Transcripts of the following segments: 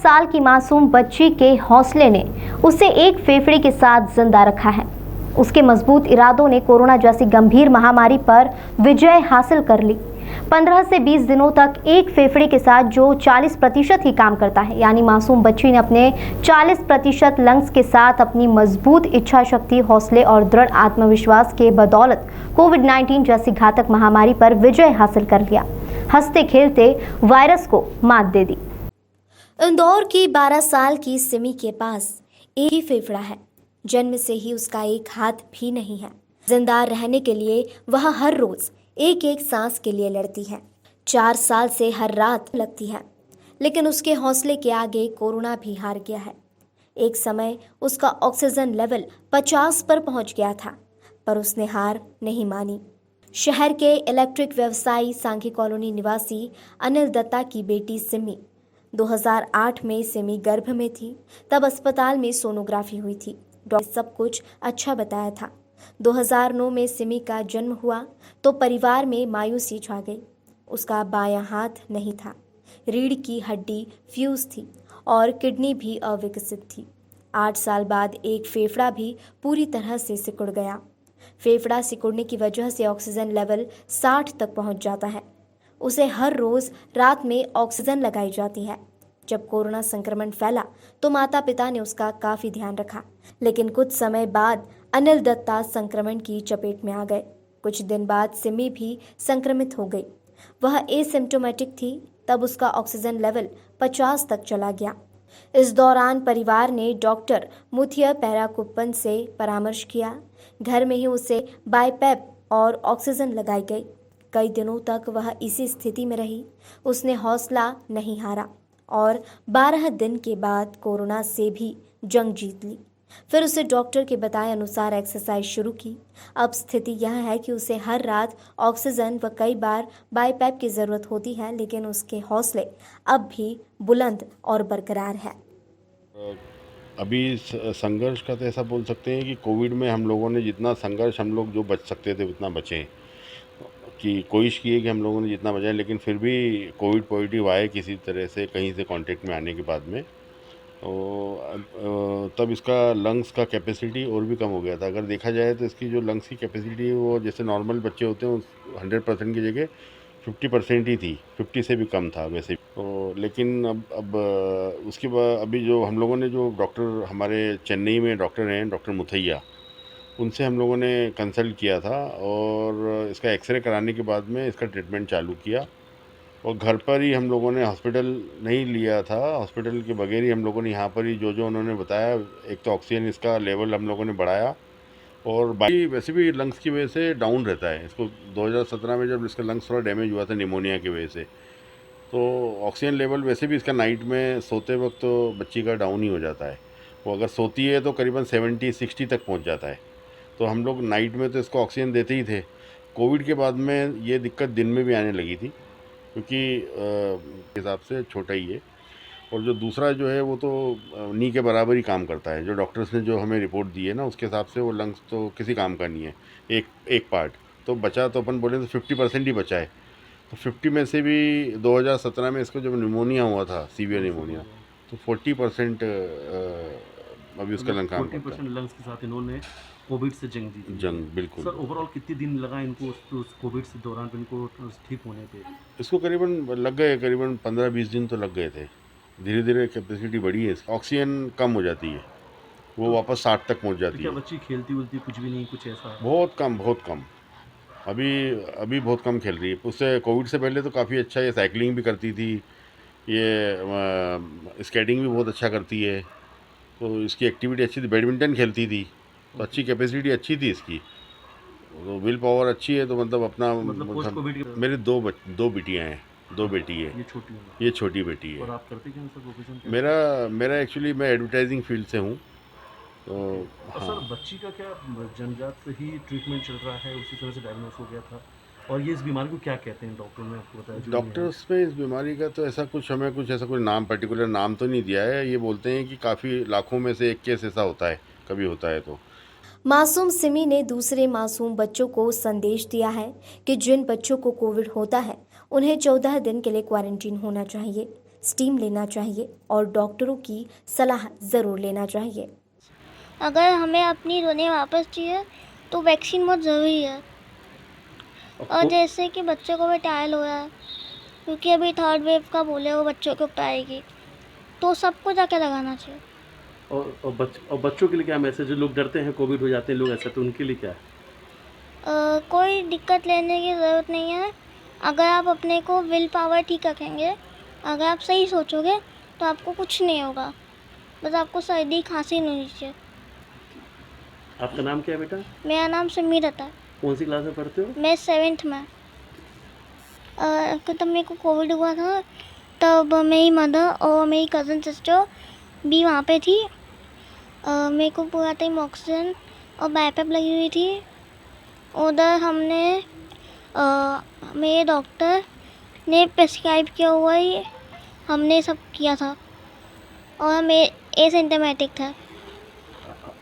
साल की मासूम बच्ची के हौसले ने उसे एक फेफड़े के साथ जिंदा रखा है। उसके मजबूत इरादों ने कोरोना जैसी गंभीर महामारी पर विजय हासिल कर ली। 15 से 20 दिनों तक एक फेफड़े के साथ जो 40% ही काम करता है, यानी मासूम बच्ची ने अपने 40% लंग्स के साथ अपनी मजबूत इच्छा शक्ति, हौसले और दृढ़ आत्मविश्वास के बदौलत कोविड-19 जैसी घातक महामारी पर विजय हासिल कर लिया। हंसते खेलते वायरस को मात दे दी। इंदौर की 12 साल की सिमी के पास एक ही फेफड़ा है। जन्म से ही उसका एक हाथ भी नहीं है। जिंदा रहने के लिए वह हर रोज एक एक सांस के लिए लड़ती है। 4 साल से हर रात लगती है, लेकिन उसके हौसले के आगे कोरोना भी हार गया है। एक समय उसका ऑक्सीजन लेवल 50 पर पहुंच गया था, पर उसने हार नहीं मानी। शहर के इलेक्ट्रिक व्यवसायी सांघी कॉलोनी निवासी अनिल दत्ता की बेटी सिमी 2008 में सिमी गर्भ में थी। तब अस्पताल में सोनोग्राफी हुई थी। डॉक्टर सब कुछ अच्छा बताया था। 2009 में सिमी का जन्म हुआ तो परिवार में मायूसी छा गई। उसका बायां हाथ नहीं था, रीढ़ की हड्डी फ्यूज थी और किडनी भी अविकसित थी। 8 साल बाद एक फेफड़ा भी पूरी तरह से सिकुड़ गया। फेफड़ा सिकुड़ने की वजह से ऑक्सीजन लेवल 60 तक पहुंच जाता है। उसे हर रोज रात में ऑक्सीजन लगाई जाती है। जब कोरोना संक्रमण फैला तो माता पिता ने उसका काफी ध्यान रखा, लेकिन कुछ समय बाद अनिल दत्ता संक्रमण की चपेट में आ गए। कुछ दिन बाद सिमी भी संक्रमित हो गई। वह एसिम्प्टोमेटिक थी। तब उसका ऑक्सीजन लेवल 50 तक चला गया। इस दौरान परिवार ने डॉक्टर मुथिया पैराकुप्पन से परामर्श किया। घर में ही उसे बाईपैप और ऑक्सीजन लगाई गई। कई दिनों तक वह इसी स्थिति में रही। उसने हौसला नहीं हारा और 12 दिन के बाद कोरोना से भी जंग जीत ली। फिर उसे डॉक्टर के बताए अनुसार एक्सरसाइज शुरू की। अब स्थिति यह है कि उसे हर रात ऑक्सीजन व कई बार बाईपैप की ज़रूरत होती है, लेकिन उसके हौसले अब भी बुलंद और बरकरार है। अभी संघर्ष का तो ऐसा बोल सकते हैं कि कोविड में हम लोगों ने जितना संघर्ष हम लोग जो बच सकते थे उतना बचे, कि कोशिश की है कि हम लोगों ने जितना बचाया, लेकिन फिर भी कोविड पॉजिटिव आए किसी तरह से कहीं से कांटेक्ट में आने के बाद में, तब इसका लंग्स का कैपेसिटी और भी कम हो गया था। अगर देखा जाए तो इसकी जो लंग्स की कैपेसिटी है वो जैसे नॉर्मल बच्चे होते हैं 100% की जगह 50% ही थी, 50 से भी कम था वैसे तो। लेकिन अब उसके बाद अभी जो हम लोगों ने जो डॉक्टर हमारे चेन्नई में डॉक्टर हैं, डॉक्टर मुथैया, उनसे हम लोगों ने कंसल्ट किया था और इसका एक्सरे कराने के बाद में इसका ट्रीटमेंट चालू किया। और घर पर ही हम लोगों ने, हॉस्पिटल नहीं लिया था, हॉस्पिटल के बगैर ही हम लोगों ने यहाँ पर ही जो उन्होंने बताया, एक तो ऑक्सीजन इसका लेवल हम लोगों ने बढ़ाया और बाकी वैसे भी लंग्स की वजह से डाउन रहता है इसको। 2017 में जब इसका लंग्स थोड़ा डैमेज हुआ था निमोनिया की वजह से, तो ऑक्सीजन लेवल वैसे भी इसका नाइट में सोते वक्त तो बच्ची का डाउन ही हो जाता है। वो अगर सोती है तो करीबन 70-60 तक पहुँच जाता है। तो हम लोग नाइट में तो इसको ऑक्सीजन देते ही थे। कोविड के बाद में ये दिक्कत दिन में भी आने लगी थी, क्योंकि हिसाब से छोटा ही है। और जो दूसरा जो है वो तो नी के बराबर ही काम करता है। जो डॉक्टर्स ने जो हमें रिपोर्ट दी है ना, उसके हिसाब से वो लंग्स तो किसी काम का नहीं है। एक पार्ट तो बचा, तो अपन बोले तो 50% ही बचा है। तो 50 में से भी 2017 में इसको जब निमोनिया हुआ था, सीवियर निमोनिया, तो 40% अभी उसका लंग काम करता है। 40% लंग्स के साथ इन्होंने कोविड से जंग जीती। जंग बिल्कुल। सर ओवरऑल कितने दिन लगा इनको उस कोविड से दौरान इनको ठीक होने पे? इसको करीबन लग गए, करीबन 15-20 दिन तो लग गए थे। धीरे धीरे कैपेसिटी बढ़ी है, ऑक्सीजन कम हो जाती है, वो वापस 60 तक पहुंच जाती क्या है। बच्ची खेलती उलती कुछ भी नहीं, कुछ ऐसा? बहुत कम, बहुत कम। अभी बहुत कम खेल रही है। उससे कोविड से पहले तो काफ़ी अच्छा, ये साइकिलिंग भी करती थी, ये स्केटिंग भी बहुत अच्छा करती है, तो इसकी एक्टिविटी अच्छी थी। बैडमिंटन खेलती थी, तो अच्छी कैपेसिटी अच्छी थी इसकी, तो विल पावर अच्छी है। तो मतलब अपना पोस्ट कोविड मेरे दो बेटियां हैं, 2 बेटी है। ये छोटी बेटी है। और आप करते क्या सर प्रोफेशन? मेरा एक्चुअली मैं एडवर्टाइजिंग फील्ड से हूँ, तो हाँ। सर बच्ची का क्या जन्मजात से ही ट्रीटमेंट चल रहा है, उसी तरह से डायग्नोस हो गया था? और ये इस बीमारी को क्या कहते हैं डॉक्टर ने आपको बताया? डॉक्टर्स पे इस बीमारी का तो ऐसा कुछ नाम, पर्टिकुलर नाम तो नहीं दिया है। ये बोलते हैं कि काफ़ी लाखों में से एक केस ऐसा होता है, कभी होता है। तो मासूम सिमी ने दूसरे मासूम बच्चों को संदेश दिया है कि जिन बच्चों को कोविड होता है उन्हें 14 दिन के लिए क्वारंटीन होना चाहिए। स्टीम लेना चाहिए और डॉक्टरों की सलाह ज़रूर लेना चाहिए। अगर हमें अपनी दुनिया वापस चाहिए तो वैक्सीन बहुत ज़रूरी है। और जैसे कि बच्चों को भी ट्रायल हो रहा है, क्योंकि अभी थर्ड वेव का बोले वो बच्चों के ऊपर आएगी, तो सबको जाके लगाना चाहिए। और बच्चों के लिए क्या मैसेज है? लोग डरते हैं, कोविड हो जाते हैं लोग, ऐसा, तो उनके लिए क्या है? कोई दिक्कत लेने की ज़रूरत नहीं है। अगर आप अपने को विल पावर ठीक रखेंगे, अगर आप सही सोचोगे तो आपको कुछ नहीं होगा। बस आपको सर्दी खांसी नहीं होनी चाहिए। आपका नाम क्या है बेटा? मेरा नाम सिमी रहता है। कौन सी क्लास में पढ़ते हो? मैं 7th में। तब मेरे को कोविड हुआ था, तब मेरी मदर और मेरी कज़न सिस्टर भी वहाँ पे थी। मेरे को पूरा टाइम ऑक्सीजन और बैकअप लगी हुई थी। उधर हमने मेरे डॉक्टर ने प्रिस्क्राइब किया हुआ ही हमने सब किया था और हमें एसिम्टोमेटिक था।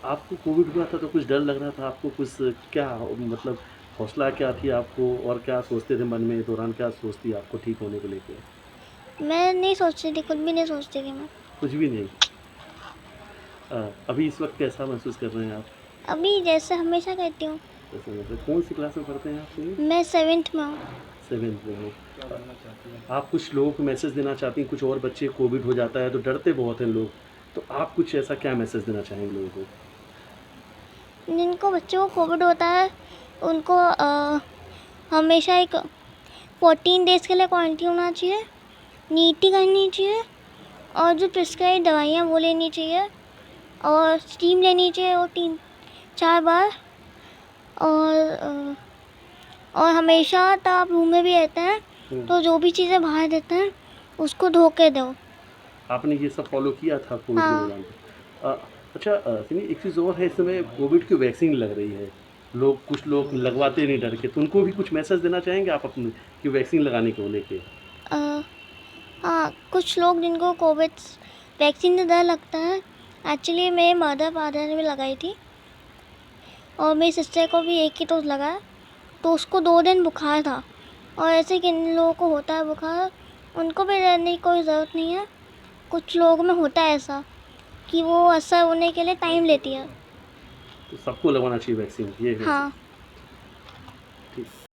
आपको कोविड हुआ था तो कुछ डर लग रहा था आपको? कुछ क्या मतलब हौसला क्या थी आपको, और क्या सोचते थे मन में दौरान, क्या सोचती आपको ठीक होने को लेके? मैं नहीं सोचती थी, कुछ भी नहीं सोचती थी मैं। कुछ भी नहीं। अभी इस वक्त कैसा महसूस कर रहे हैं आप? अभी जैसे हमेशा कहती हूँ। ऐसा मतलब कौन सी क्लास में पढ़ते हैं आप? मैं 7th में हूँ। 7th में हो। आप कुछ लोगों को मैसेज देना चाहती हैं? कुछ और बच्चे कोविड हो जाता है तो डरते बहुत हैं लोग, तो आप कुछ ऐसा क्या मैसेज देना चाहेंगे लोगों को? जिनको बच्चों को कोविड होता है उनको हमेशा एक 14 डेज़ के लिए क्वारंटीन होना चाहिए, नीटी करनी चाहिए और जो प्रिस्क्राइब दवाइयाँ वो लेनी चाहिए और स्टीम लेनी चाहिए वो 3-4 बार। और हमेशा तो आप रूम में भी रहते हैं तो जो भी चीज़ें बाहर देते हैं उसको धो के दो। आपने ये सब फॉलो किया था कोविड के हाँ। दौरान? अच्छा, सुनिए, एक चीज़ और है, इस समय कोविड की वैक्सीन लग रही है, कुछ लोग लगवाते नहीं डर के, तो उनको भी कुछ मैसेज देना चाहेंगे आप अपने कि वैक्सीन लगाने को लेके? हाँ, कुछ लोग जिनको कोविड वैक्सीन से डर लगता है, एक्चुअली मेरे मदर फादर ने भी लगाई थी और मेरी सिस्टर को भी एक ही डोज लगा है, तो उसको 2 दिन बुखार था। और ऐसे किन लोगों को होता है बुखार, उनको भी डरने की कोई ज़रूरत नहीं है। कुछ लोगों में होता है ऐसा कि वो असर होने के लिए टाइम लेती है। तो सबको लगवाना चाहिए वैक्सीन, ये है? हाँ।